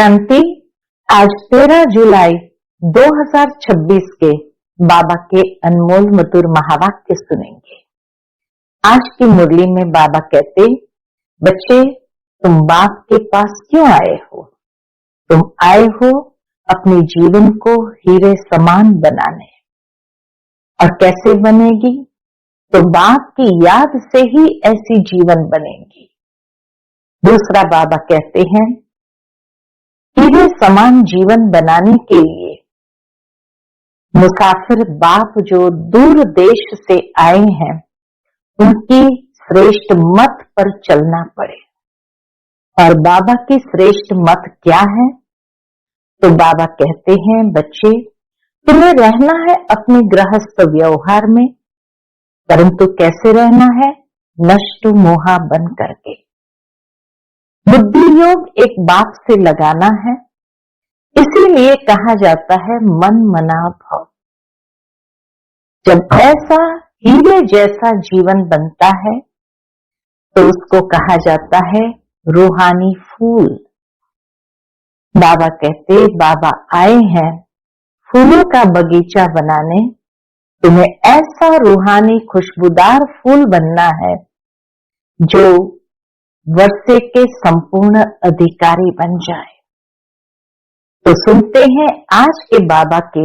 शांति। आज 13 जुलाई 2026 के बाबा के अनमोल मधुर महावाक्य सुनेंगे। आज की मुरली में बाबा कहते, बच्चे तुम बाप के पास क्यों आए हो? तुम आए हो अपने जीवन को हीरे समान बनाने। और कैसे बनेगी? तो बाप की याद से ही ऐसी जीवन बनेगी। दूसरा बाबा कहते हैं, हीरे समान जीवन बनाने के लिए मुसाफिर बाप जो दूर देश से आए हैं, उनकी श्रेष्ठ मत पर चलना पड़े। और बाबा की श्रेष्ठ मत क्या है? तो बाबा कहते हैं, बच्चे तुम्हें रहना है अपने गृहस्थ व्यवहार में, परंतु कैसे रहना है? नष्ट मोहा बन करके। बुद्धि योग एक बाप से लगाना है, इसीलिए कहा जाता है मन मना भाव। जब ऐसा हीरे जैसा जीवन बनता है तो उसको कहा जाता है रूहानी फूल। बाबा कहते, बाबा आए हैं फूलों का बगीचा बनाने, तुम्हें ऐसा रूहानी खुशबूदार फूल बनना है जो वर्षे के संपूर्ण अधिकारी बन जाए। तो सुनते हैं आज के बाबा के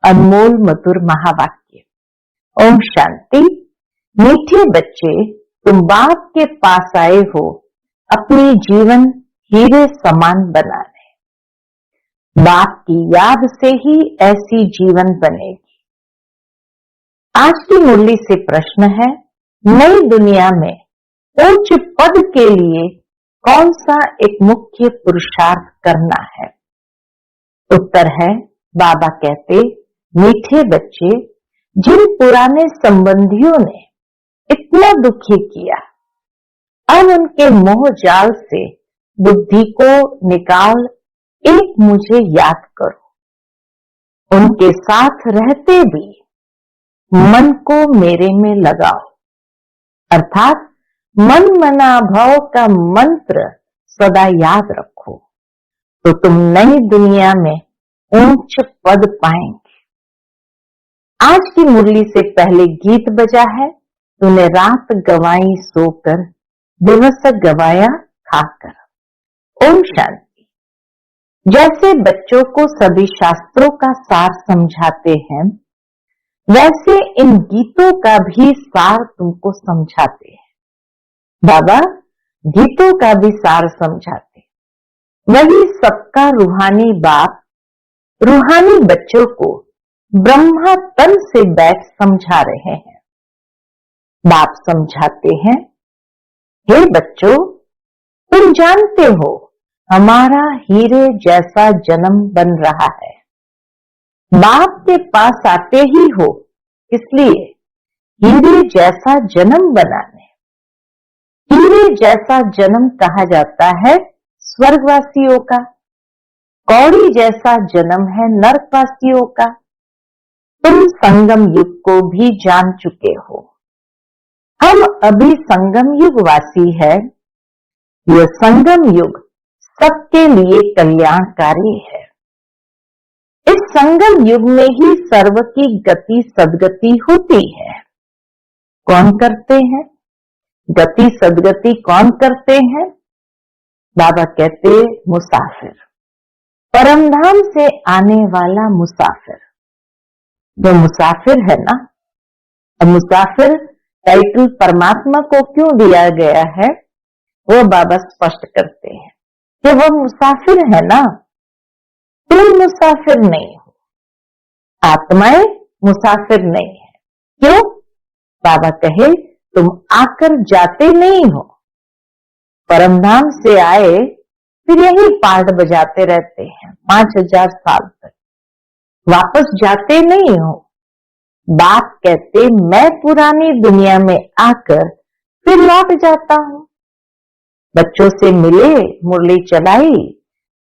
अनमोल मधुर महावाक्य। ओम शांति। मीठे बच्चे तुम बाप के पास आए हो अपनी जीवन हीरे समान बनाने। बाप की याद से ही ऐसी जीवन बनेगी। आज की मुरली से प्रश्न है, नई दुनिया में उच्च पद के लिए कौन सा एक मुख्य पुरुषार्थ करना है? उत्तर है, बाबा कहते, मीठे बच्चे जिन पुराने संबंधियों ने इतना दुखी किया, अब उनके मोह जाल से बुद्धि को निकाल एक मुझे याद करो। उनके साथ रहते भी मन को मेरे में लगाओ, अर्थात मन मना भाव का मंत्र सदा याद रखो, तो तुम नई दुनिया में ऊंच पद पाएंगे। आज की मुरली से पहले गीत बजा है, तूने रात गवाई सोकर, दिवस गवाया खाकर। ओम शांति। जैसे बच्चों को सभी शास्त्रों का सार समझाते हैं, वैसे इन गीतों का भी सार तुमको समझाते हैं। बाबा गीतों का भी सार समझाते। वही सबका रूहानी बाप रूहानी बच्चों को ब्रह्मा तन से बैठ समझा रहे हैं। बाप समझाते हैं, हे बच्चों, तुम जानते हो हमारा हीरे जैसा जन्म बन रहा है। बाप के पास आते ही हो, इसलिए हीरे जैसा जन्म बनाने। हीरे जैसा जन्म कहा जाता है स्वर्गवासियों का, कौड़ी जैसा जन्म है नरकवासियों का। तुम संगम युग को भी जान चुके हो। हम अभी संगम युग वासी है। यह संगम युग सबके लिए कल्याणकारी है। इस संगम युग में ही सर्व की गति सदगति होती है। कौन करते हैं गति सदगति? कौन करते हैं? बाबा कहते, मुसाफिर, परमधाम से आने वाला मुसाफिर। जो मुसाफिर है ना, अब मुसाफिर टाइटल परमात्मा को क्यों दिया गया है, वो बाबा स्पष्ट करते हैं कि वो मुसाफिर है ना, तुम मुसाफिर नहीं हो। आत्माएं मुसाफिर नहीं है। क्यों? बाबा कहे, तुम आकर जाते नहीं हो। परमधाम से आए फिर यही पार्ट बजाते रहते हैं 5000 साल तक, वापस जाते नहीं हो। बाप कहते, मैं पुरानी दुनिया में आकर फिर लौट जाता हूं। बच्चों से मिले, मुरली चलाई,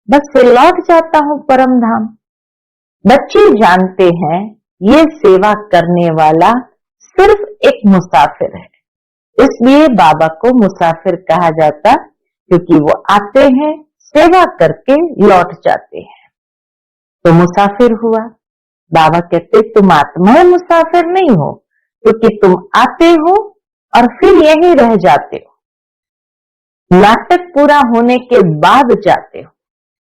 बस से लौट जाता हूं परमधाम। बच्चे जानते हैं ये सेवा करने वाला सिर्फ एक मुसाफिर है, इसलिए बाबा को मुसाफिर कहा जाता, क्योंकि वो आते हैं, सेवा करके लौट जाते हैं। तो मुसाफिर हुआ। बाबा कहते तुम आत्मा मुसाफिर नहीं हो, क्योंकि तुम आते हो और फिर यहीं रह जाते हो, नाटक पूरा होने के बाद जाते हो,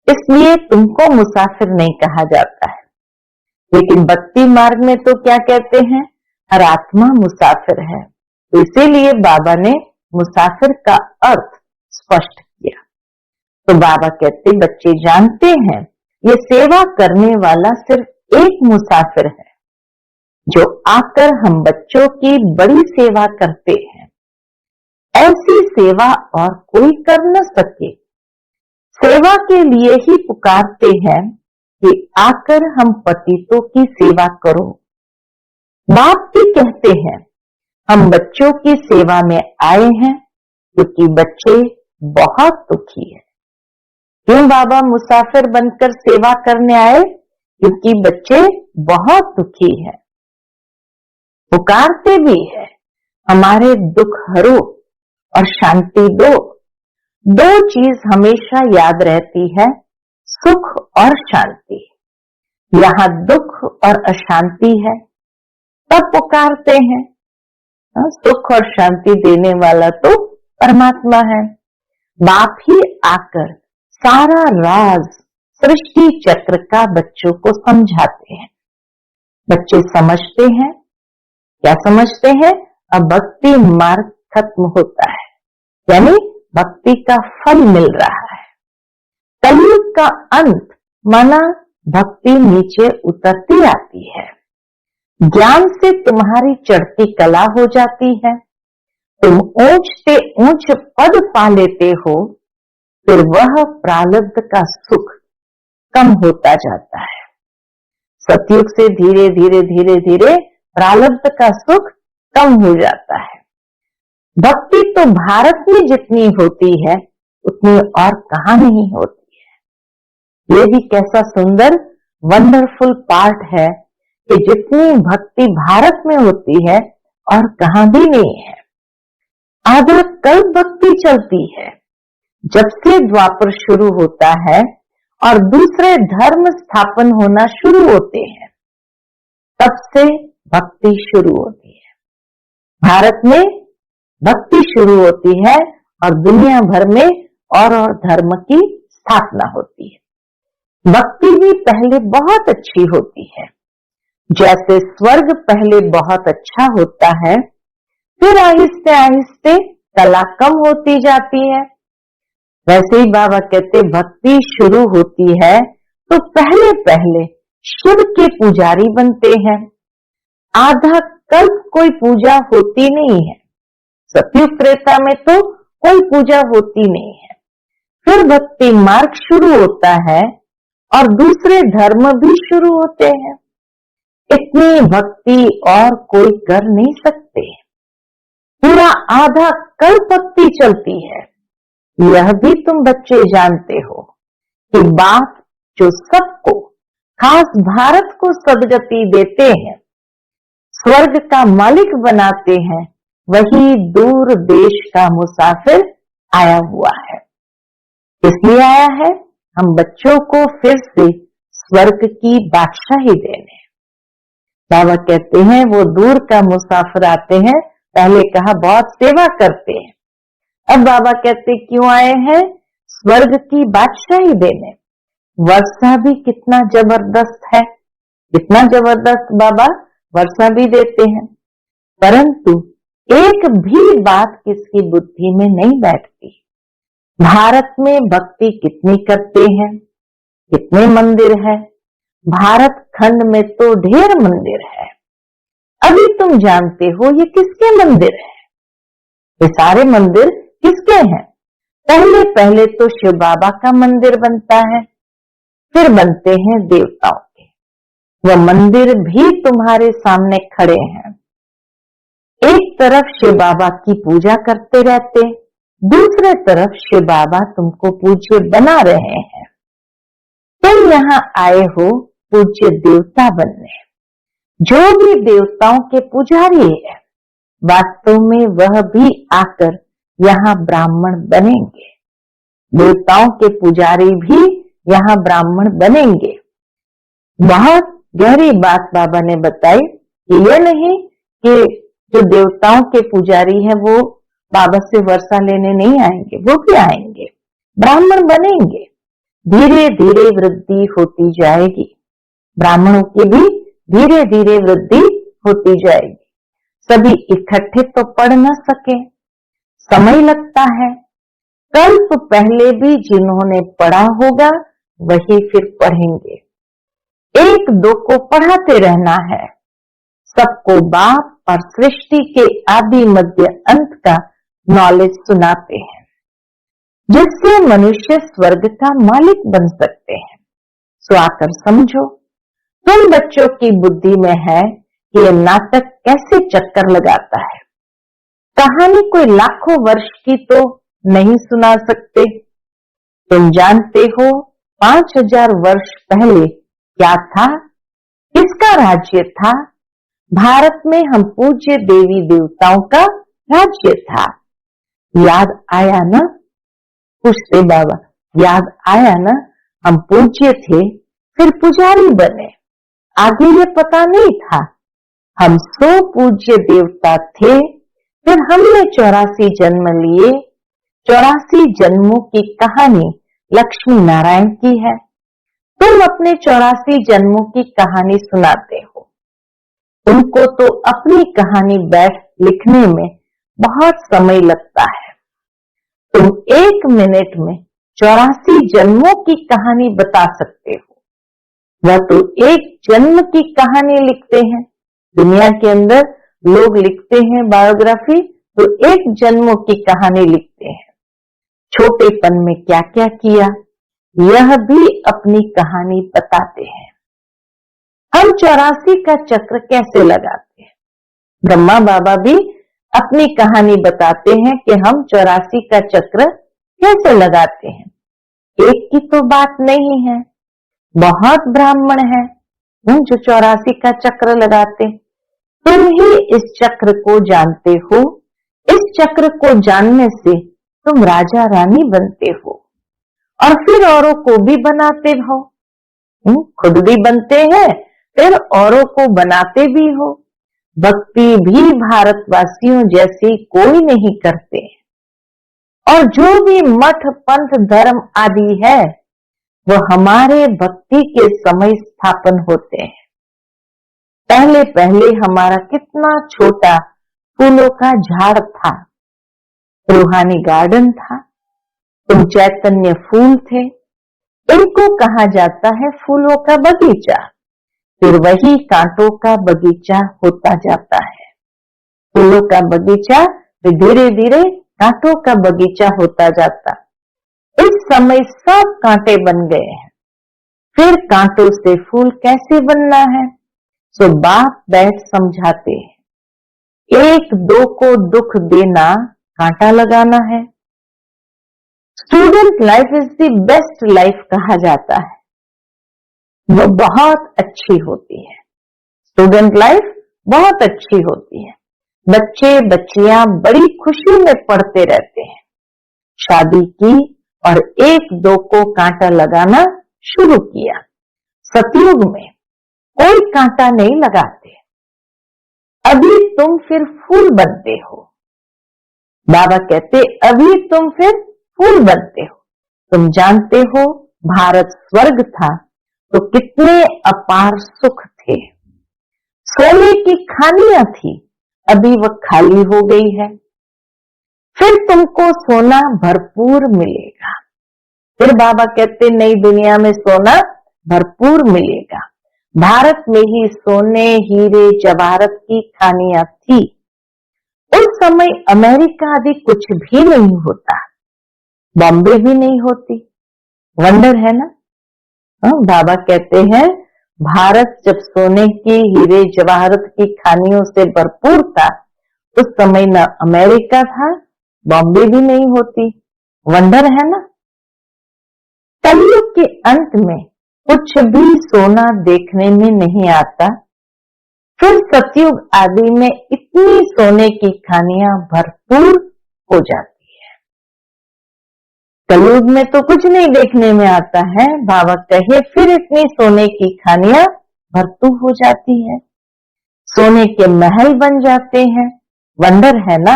इसलिए तुमको मुसाफिर नहीं कहा जाता है। लेकिन भक्ति मार्ग में तो क्या कहते हैं, हर आत्मा मुसाफिर है। तो इसीलिए बाबा ने मुसाफिर का अर्थ स्पष्ट किया। तो बाबा कहते बच्चे जानते हैं ये सेवा करने वाला सिर्फ एक मुसाफिर है, जो आकर हम बच्चों की बड़ी सेवा करते हैं। ऐसी सेवा और कोई कर न सके। सेवा के लिए ही पुकारते हैं कि आकर हम पतितों की सेवा करो। बाप भी कहते हैं हम बच्चों की सेवा में आए हैं, क्योंकि बच्चे बहुत दुखी हैं। क्यों बाबा मुसाफिर बनकर सेवा करने आए? क्योंकि बच्चे बहुत दुखी हैं। पुकारते भी है हमारे दुख हरो और शांति दो। दो चीज हमेशा याद रहती है, सुख और शांति। यहाँ दुख और अशांति है, तब पुकारते हैं। सुख और शांति देने वाला तो परमात्मा है। बाप ही आकर सारा राज सृष्टि चक्र का बच्चों को समझाते हैं। बच्चे समझते हैं। क्या समझते हैं? अब भक्ति मार्ग खत्म होता है, यानी भक्ति का फल मिल रहा है। कलयुग का अंत माना भक्ति नीचे उतरती आती है। ज्ञान से तुम्हारी चढ़ती कला हो जाती है। तुम ऊंच से ऊंच पद पा लेते हो, फिर वह प्रारब्ध का सुख कम होता जाता है। सतयुग से धीरे धीरे धीरे धीरे प्रारब्ध का सुख कम हो जाता है। भक्ति तो भारत में जितनी होती है उतनी और कहां नहीं होती है। ये भी कैसा सुंदर वंडरफुल पार्ट है कि जितनी भक्ति भारत में होती है और कहां भी नहीं है। आधा कल्प भक्ति चलती है। जब से द्वापर शुरू होता है और दूसरे धर्म स्थापन होना शुरू होते हैं, तब से भक्ति शुरू होती है। भारत में भक्ति शुरू होती है और दुनिया भर में और धर्म की स्थापना होती है। भक्ति भी पहले बहुत अच्छी होती है। जैसे स्वर्ग पहले बहुत अच्छा होता है, फिर आहिस्ते आहिस्ते कला कम होती जाती है। वैसे ही बाबा कहते भक्ति शुरू होती है तो पहले पहले शिव के पुजारी बनते हैं। आधा कल्प कोई पूजा होती नहीं है। सतयुग त्रेता में तो कोई पूजा होती नहीं है। फिर भक्ति मार्ग शुरू होता है और दूसरे धर्म भी शुरू होते हैं। इतनी भक्ति और कोई कर नहीं सकते। पूरा आधा कल्प भक्ति चलती है। यह भी तुम बच्चे जानते हो कि बाप जो सबको, खास भारत को सदगति देते हैं, स्वर्ग का मालिक बनाते हैं, वही दूर देश का मुसाफिर आया हुआ है। इसलिए आया है हम बच्चों को फिर से स्वर्ग की बादशाही देने। बाबा कहते हैं वो दूर का मुसाफिर आते हैं। पहले कहा बहुत सेवा करते हैं, अब बाबा कहते क्यों आए हैं? स्वर्ग की बादशाही देने। वर्षा भी कितना जबरदस्त है, कितना जबरदस्त बाबा वर्षा भी देते हैं, परंतु एक भी बात किसकी बुद्धि में नहीं बैठती। भारत में भक्ति कितनी करते हैं, कितने मंदिर है। भारत खंड में तो ढेर मंदिर है। अभी तुम जानते हो ये किसके मंदिर है? ये सारे मंदिर किसके हैं? पहले पहले तो शिव बाबा का मंदिर बनता है, फिर बनते हैं देवताओं के। वह मंदिर भी तुम्हारे सामने खड़े हैं। एक तरफ शिव बाबा की पूजा करते रहते, दूसरे तरफ शिव बाबा तुमको पूज्य बना रहे हैं। तुम यहाँ आए हो पूज्य देवता बनने। जो भी देवताओं के पुजारी है, वास्तव में वह भी आकर यहाँ ब्राह्मण बनेंगे। देवताओं के पुजारी भी यहाँ ब्राह्मण बनेंगे। बहुत गहरी बात बाबा ने बताई कि यह नहीं कि जो देवताओं के पुजारी है वो बाबा से वर्षा लेने नहीं आएंगे, वो भी आएंगे, ब्राह्मण बनेंगे। धीरे धीरे वृद्धि होती जाएगी, ब्राह्मणों की भी धीरे धीरे वृद्धि होती जाएगी। सभी इकट्ठे तो पढ़ न सके, समय लगता है। कल्प पहले भी जिन्होंने पढ़ा होगा वही फिर पढ़ेंगे। एक दो को पढ़ाते रहना है, सबको बाप और सृष्टि के आदि मध्य अंत का नॉलेज सुनाते हैं, जिससे मनुष्य स्वर्ग का मालिक बन सकते हैं। सो आकर समझो, तुम बच्चों की बुद्धि में है कि यह नाटक कैसे चक्कर लगाता है। कहानी कोई लाखों वर्ष की तो नहीं सुना सकते। तुम जानते हो 5000 वर्ष पहले क्या था, किसका राज्य था? भारत में हम पूज्य देवी देवताओं का राज्य था। याद आया ना? पूछते बाबा, याद आया ना? हम पूज्य थे, फिर पुजारी बने, आगे ये पता नहीं था। हम 100 पूज्य देवता थे, फिर हमने 84 जन्म लिए। 84 जन्मों की कहानी लक्ष्मी नारायण की है। तुम अपने 84 जन्मों की कहानी सुनाते हो। तुमको तो अपनी कहानी बैठ लिखने में बहुत समय लगता है। तुम 1 मिनट में 84 जन्मों की कहानी बता सकते हो। वह तो एक जन्म की कहानी लिखते हैं। दुनिया के अंदर लोग लिखते हैं बायोग्राफी, तो एक जन्मों की कहानी लिखते हैं। छोटेपन में क्या क्या किया, यह भी अपनी कहानी बताते हैं। हम 84 का चक्र कैसे लगाते हैं? ब्रह्मा बाबा भी अपनी कहानी बताते हैं कि हम 84 का चक्र कैसे लगाते हैं। एक की तो बात नहीं है, बहुत ब्राह्मण है जो 84 का चक्र लगाते। तुम ही इस चक्र को जानते हो। इस चक्र को जानने से तुम राजा रानी बनते हो और फिर औरों को भी बनाते हो। खुद भी बनते हैं, फिर औरों को बनाते भी हो। भक्ति भी भारतवासियों जैसी कोई नहीं करते। और जो भी मठ पंथ धर्म आदि है, वह हमारे भक्ति के समय स्थापन होते हैं। पहले पहले हमारा कितना छोटा फूलों का झाड़ था, रूहानी गार्डन था। तुम चैतन्य फूल थे। इनको कहा जाता है फूलों का बगीचा। फिर वही कांटों का बगीचा होता जाता है। फूलों का बगीचा फिर धीरे धीरे कांटों का बगीचा होता जाता। इस समय सब कांटे बन गए हैं। फिर कांटों से फूल कैसे बनना है, सो बाप बैठ समझाते हैं। एक दो को दुख देना कांटा लगाना है। Student life is the best life कहा जाता है। वो बहुत अच्छी होती है। स्टूडेंट लाइफ बहुत अच्छी होती है। बच्चे बच्चियां बड़ी खुशी में पढ़ते रहते हैं। शादी की और एक दो को कांटा लगाना शुरू किया। सतयुग में कोई कांटा नहीं लगाते। अभी तुम फिर फूल बनते हो। बाबा कहते अभी तुम फिर फूल बनते हो। तुम जानते हो भारत स्वर्ग था तो कितने अपार सुख थे। सोने की खानियां थी, अभी वह खाली हो गई है। फिर तुमको सोना भरपूर मिलेगा। फिर बाबा कहते नई दुनिया में सोना भरपूर मिलेगा। भारत में ही सोने हीरे जवाहरत की खानियां थी। उस समय अमेरिका आदि कुछ भी नहीं होता, बॉम्बे भी नहीं होती। वंडर है ना? बाबा कहते हैं भारत जब सोने की हीरे जवाहरत की खानियों से भरपूर था, उस समय न अमेरिका था, बॉम्बे भी नहीं होती। वंडर है ना? कलयुग के अंत में कुछ भी सोना देखने में नहीं आता। फिर सतयुग आदि में इतनी सोने की खानियां भरपूर हो जाती। कलयुग में तो कुछ नहीं देखने में आता है। बाबा कहे फिर इतनी सोने की खानियां भरतू हो जाती है, सोने के महल बन जाते हैं। वंडर है ना,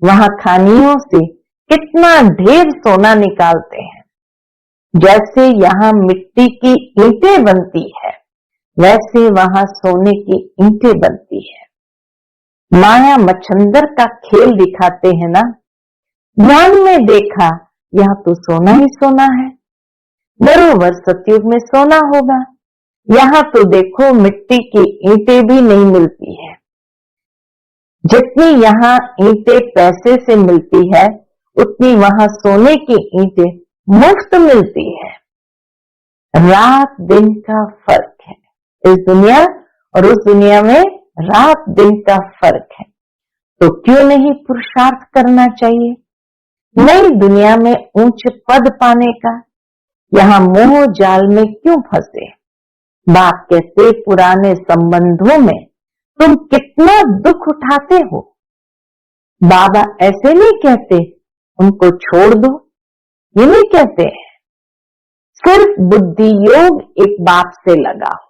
वहां खानियों से कितना ढेर सोना निकालते हैं। जैसे यहाँ मिट्टी की ईंटें बनती है, वैसे वहां सोने की ईंटें बनती है। माया मच्छंदर का खेल दिखाते हैं ना। ज्ञान में देखा यह तो सोना ही सोना है, बरोबर सतयुग में सोना होगा। यहाँ तो देखो मिट्टी की ईंटें भी नहीं मिलती है। जितनी यहाँ ईंटें पैसे से मिलती है, उतनी वहां सोने की ईंटें मुफ्त मिलती है। रात दिन का फर्क है। इस दुनिया और उस दुनिया में रात दिन का फर्क है। तो क्यों नहीं पुरुषार्थ करना चाहिए नई दुनिया में ऊंच पद पाने का? यहाँ मोह जाल में क्यों फंसे? बाप कहते पुराने संबंधों में तुम कितना दुख उठाते हो। बाबा ऐसे नहीं कहते उनको छोड़ दो, ये नहीं कहते हैं। सिर्फ बुद्धि योग एक बाप से लगाओ,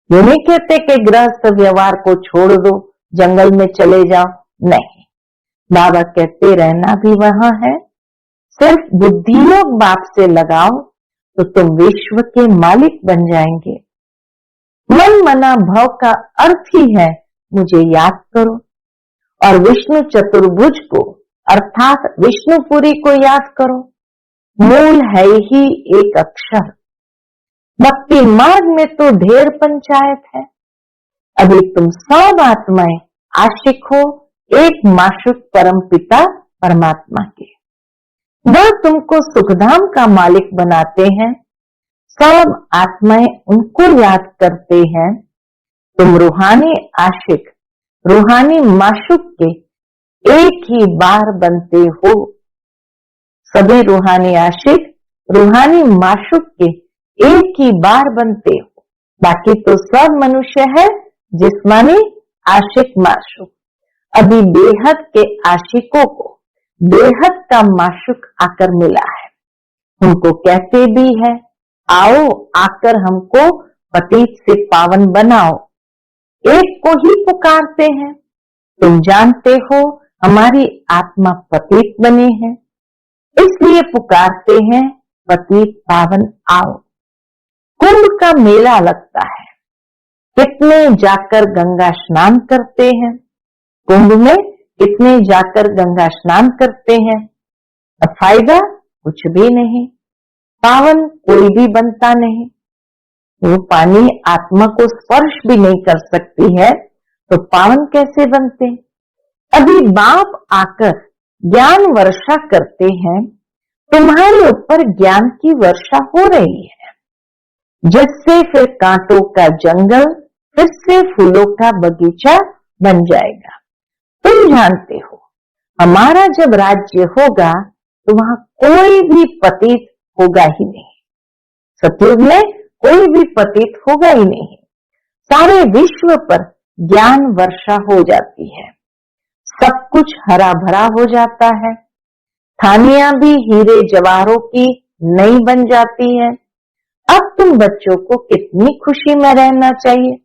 ये नहीं कहते कि गृहस्थ व्यवहार को छोड़ दो, जंगल में चले जाओ, नहीं। बाबा कहते रहना भी वहां है। सिर्फ बुद्धि योग बाप से लगाओ तो तुम विश्व के मालिक बन जाएंगे। मन मना भव का अर्थ ही है मुझे याद करो, और विष्णु चतुर्भुज को अर्थात विष्णुपुरी को याद करो। मूल है ही एक अक्षर। भक्ति मार्ग में तो ढेर पंचायत है। अभी तुम सब आत्माएं आशिक हो एक माशुक परम पिता परमात्मा के। वह तुमको सुखधाम का मालिक बनाते हैं। सब आत्माएं उनको याद करते हैं। तुम रूहानी आशिक, रूहानी माशुक के एक ही बार बनते हो। सभी रूहानी आशिक, रूहानी माशुक के एक ही बार बनते हो। बाकी तो सब मनुष्य है जिस्मानी आशिक माशुक। अभी बेहद के आशिकों को बेहद का माशुक आकर मिला है। उनको कहते भी है आओ आकर हमको पतित से पावन बनाओ। एक को ही पुकारते हैं। तुम जानते हो हमारी आत्मा पतित बनी है, इसलिए पुकारते हैं पतित पावन आओ। कुंभ का मेला लगता है, कितने जाकर गंगा स्नान करते हैं। कुंभ में कितने जाकर गंगा स्नान करते हैं, अब फायदा कुछ भी नहीं। पावन कोई भी बनता नहीं। वो पानी आत्मा को स्पर्श भी नहीं कर सकती है, तो पावन कैसे बनते? अभी बाप आकर ज्ञान वर्षा करते हैं। तुम्हारे ऊपर ज्ञान की वर्षा हो रही है, जिससे फिर कांटों का जंगल फिर से फूलों का बगीचा बन जाएगा। तुम जानते हो हमारा जब राज्य होगा तो वहां कोई भी पतित होगा ही नहीं। सतयुग में कोई भी पतित होगा ही नहीं। सारे विश्व पर ज्ञान वर्षा हो जाती है। सब कुछ हरा भरा हो जाता है। थानियां भी हीरे जवाहरों की नई बन जाती है। अब तुम बच्चों को कितनी खुशी में रहना चाहिए।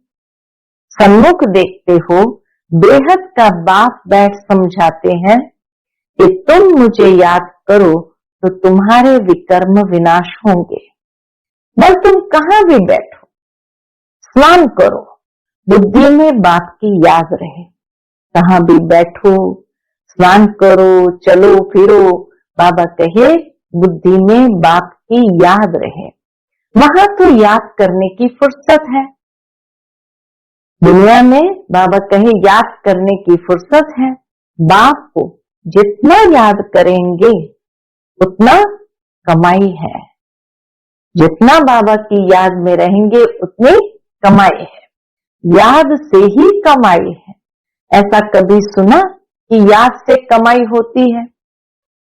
सम्मुख देखते हो बेहद का बाप बैठ समझाते हैं कि तुम मुझे याद करो तो तुम्हारे विकर्म विनाश होंगे। बस तुम कहां भी बैठो, स्नान करो, बुद्धि में बाप की याद रहे। कहां भी बैठो, स्नान करो, चलो फिरो, बाबा कहे बुद्धि में बाप की याद रहे। वहां तो याद करने की फुर्सत है। दुनिया में बाबा कहे याद करने की फुर्सत है। बाप को जितना याद करेंगे उतना कमाई है। जितना बाबा की याद में रहेंगे उतनी कमाई है। याद से ही कमाई है। ऐसा कभी सुना कि याद से कमाई होती है?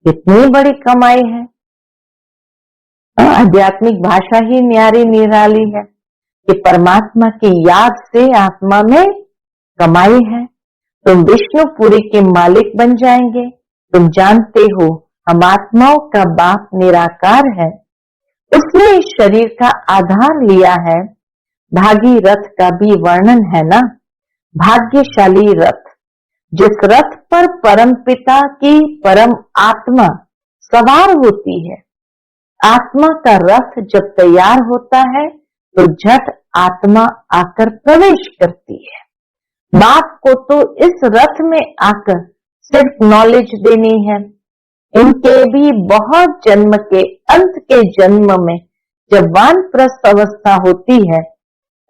कितनी बड़ी कमाई है। आध्यात्मिक भाषा ही न्यारी निराली है कि परमात्मा की याद से आत्मा में कमाई है। तुम विष्णुपुरी के मालिक बन जाएंगे। तुम जानते हो हम आत्माओं का बाप निराकार है, उसने इस शरीर का आधार लिया है। भागीरथ का भी वर्णन है ना, भाग्यशाली रथ, जिस रथ पर परम पिता की परम आत्मा सवार होती है। आत्मा का रथ जब तैयार होता है तो झट आत्मा आकर प्रवेश करती है। बाप को तो इस रथ में आकर सिर्फ नॉलेज देनी है। इनके भी बहुत जन्म के अंत के जन्म में जब वानप्रस्थ अवस्था होती है,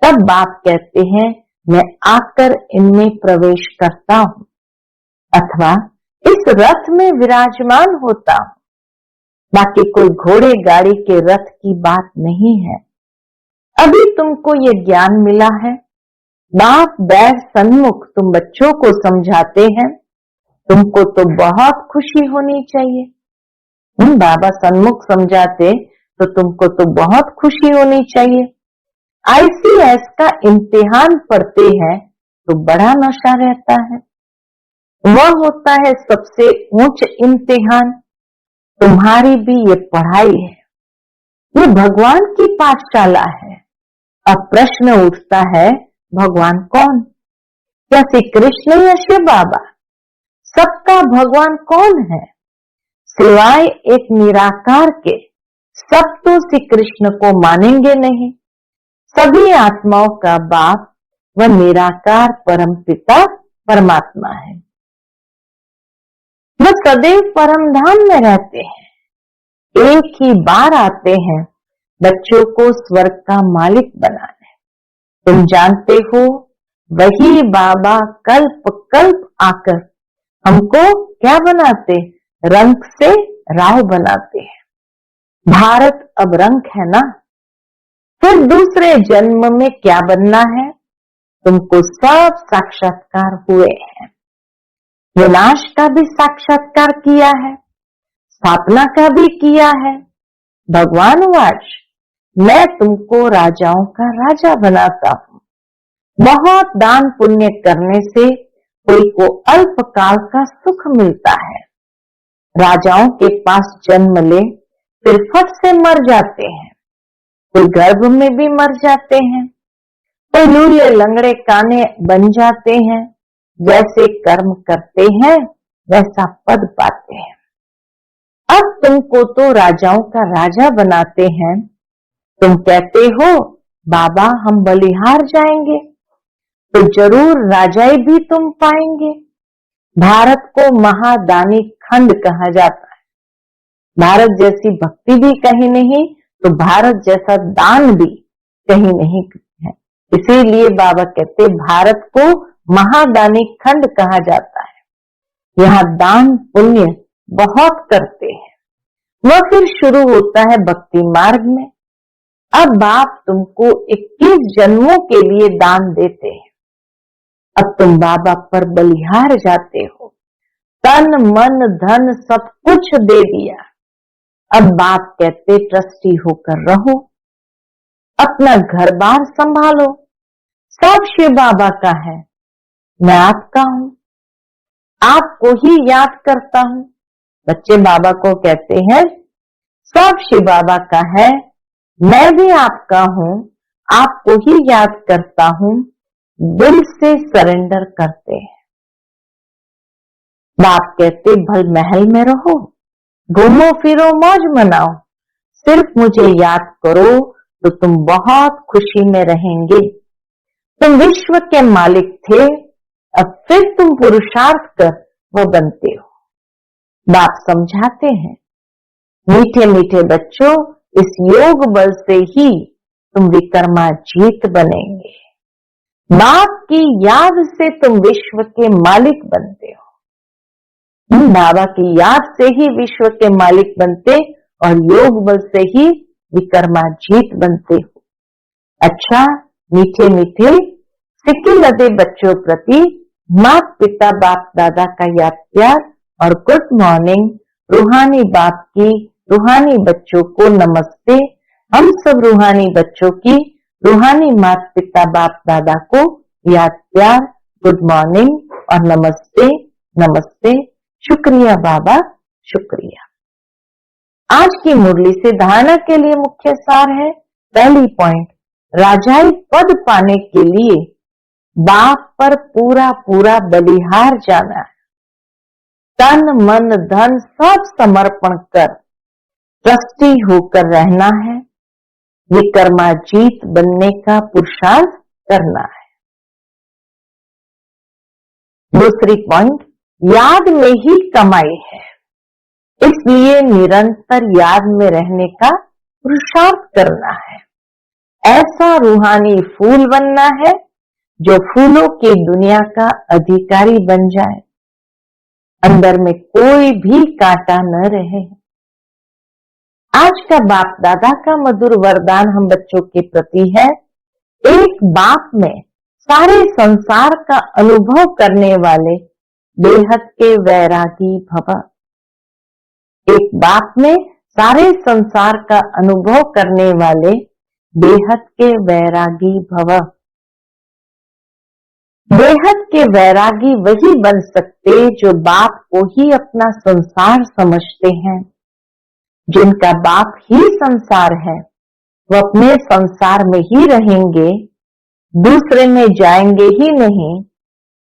तब बाप कहते हैं मैं आकर इनमें प्रवेश करता हूं, अथवा इस रथ में विराजमान होता हूं। बाकी कोई घोड़े गाड़ी के रथ की बात नहीं है। अभी तुमको ये ज्ञान मिला है, बाप बैठ सन्मुख तुम बच्चों को समझाते हैं, तुमको तो बहुत खुशी होनी चाहिए। बाबा सन्मुख समझाते तो तुमको तो बहुत खुशी होनी चाहिए। ICS का इम्तिहान पढ़ते हैं तो बड़ा नशा रहता है, वह होता है सबसे ऊंच इम्तिहान। तुम्हारी भी ये पढ़ाई है, ये भगवान की पाठशाला है। अब प्रश्न उठता है, भगवान कौन? क्या श्री कृष्ण या शिव बाबा? सबका भगवान कौन है? सिवाय एक निराकार के सब तो श्री कृष्ण को मानेंगे नहीं। सभी आत्माओं का बाप व निराकार परम पिता परमात्मा है। वह सदैव परम धाम में रहते हैं। एक ही बार आते हैं बच्चों को स्वर्ग का मालिक बनाने। तुम जानते हो, वही बाबा कल्प कल्प आकर हमको क्या बनाते? रंग से राव बनाते हैं। भारत अब रंग है ना, फिर दूसरे जन्म में क्या बनना है? तुमको सब साक्षात्कार हुए हैं। विनाश का भी साक्षात्कार किया है, स्थापना का भी किया है। भगवान वाच, मैं तुमको राजाओं का राजा बनाता हूं। बहुत दान पुण्य करने से कोई को अल्पकाल का सुख मिलता है। राजाओं के पास जन्म ले फिर फट से मर जाते हैं, कोई गर्भ में भी मर जाते हैं, कोई लूले लंगड़े काने बन जाते हैं। जैसे कर्म करते हैं वैसा पद पाते हैं। अब तुमको तो राजाओं का राजा बनाते हैं। तुम कहते हो बाबा हम बलिहार जाएंगे, तो जरूर राजाई भी तुम पाएंगे। भारत को महादानी खंड कहा जाता है। भारत जैसी भक्ति भी कहीं नहीं, तो भारत जैसा दान भी कहीं नहीं है। इसीलिए बाबा कहते भारत को महादानी खंड कहा जाता है। यहाँ दान पुण्य बहुत करते हैं। वह फिर शुरू होता है भक्ति मार्ग में। अब बाप तुमको 21 जन्मों के लिए दान देते हैं। अब तुम बाबा पर बलिहार जाते हो, तन मन धन सब कुछ दे दिया। अब बाप कहते ट्रस्टी होकर रहो, अपना घर बार संभालो, सब शिव बाबा का है, मैं आपका हूं, आपको ही याद करता हूं। बच्चे बाबा को कहते हैं सब शिव बाबा का है, मैं भी आपका हूं, आपको ही याद करता हूं। दिल से सरेंडर करते हैं। बाप कहते भल महल में रहो, घूमो फिरो मौज मनाओ, सिर्फ मुझे याद करो तो तुम बहुत खुशी में रहेंगे। तुम विश्व के मालिक थे, अब फिर तुम पुरुषार्थ कर वो बनते हो। बाप समझाते हैं मीठे मीठे बच्चों, इस योग बल से ही तुम विक्रमाजीत बनेंगे। बाप की याद से तुम विश्व के मालिक बनते हो। बाबा की याद से ही विश्व के मालिक बनते और योग बल से ही विक्रमाजीत बनते हो। अच्छा, मीठे मीठे सिक्के लदे बच्चों प्रति माता पिता बाप दादा का याद प्यार और गुड मॉर्निंग। रूहानी बाप की रूहानी बच्चों को नमस्ते। हम सब रूहानी बच्चों की रूहानी माता पिता बाप दादा को याद प्यार, गुड मॉर्निंग और नमस्ते नमस्ते। शुक्रिया बाबा, शुक्रिया। आज की मुरली से धारणा के लिए मुख्य सार है, पहली पॉइंट, राजाई पद पाने के लिए बाप पर पूरा पूरा बलिहार जाना है। तन मन धन सब समर्पण कर ट्रस्टी होकर रहना है। विक्रमाजीत बनने का पुरुषार्थ करना है। दूसरी पॉइंट, याद में ही कमाई है, इसलिए निरंतर याद में रहने का पुरुषार्थ करना है। ऐसा रूहानी फूल बनना है जो फूलों की दुनिया का अधिकारी बन जाए, अंदर में कोई भी कांटा न रहे। आज का बाप दादा का मधुर वरदान हम बच्चों के प्रति है, एक बाप में सारे संसार का अनुभव करने वाले बेहद के वैरागी भव। एक बाप में सारे संसार का अनुभव करने वाले बेहद के वैरागी भव। बेहद के वैरागी वही बन सकते जो बाप को ही अपना संसार समझते हैं। जिनका बाप ही संसार है, वो अपने संसार में ही रहेंगे, दूसरे में जाएंगे ही नहीं,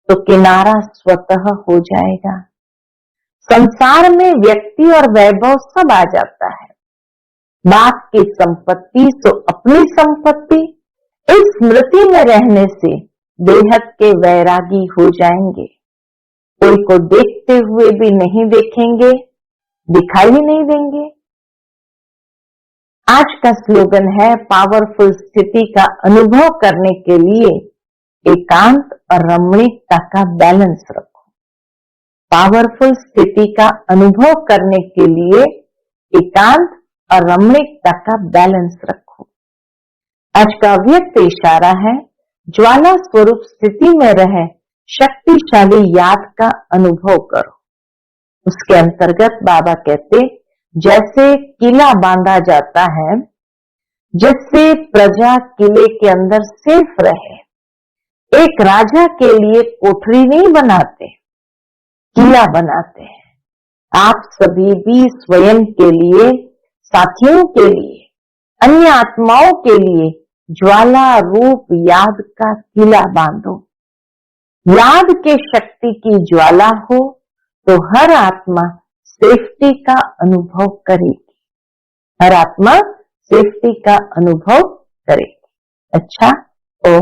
तो किनारा स्वतः हो जाएगा। संसार में व्यक्ति और वैभव सब आ जाता है। बाप की संपत्ति सो अपनी संपत्ति, इस स्मृति में रहने से बेहद के वैरागी हो जाएंगे। कोई को देखते हुए भी नहीं देखेंगे, दिखाई नहीं देंगे। आज का स्लोगन है, पावरफुल स्थिति का अनुभव करने के लिए एकांत और रमणीकता का बैलेंस रखो। पावरफुल स्थिति का अनुभव करने के लिए एकांत और रमणीकता का बैलेंस रखो। आज का अव्यक्त इशारा है, ज्वाला स्वरूप स्थिति में रहे शक्तिशाली याद का अनुभव करो। उसके अंतर्गत बाबा कहते, जैसे किला बांधा जाता है, जिससे प्रजा किले के अंदर सेफ रहे। एक राजा के लिए कोठरी नहीं बनाते, किला बनाते हैं। आप सभी भी स्वयं के लिए, साथियों के लिए, अन्य आत्माओं के लिए ज्वाला रूप याद का किला बांधो। याद के शक्ति की ज्वाला हो तो हर आत्मा सेफ्टी का अनुभव करेगी। हर आत्मा सेफ्टी का अनुभव करेगी। अच्छा, ओ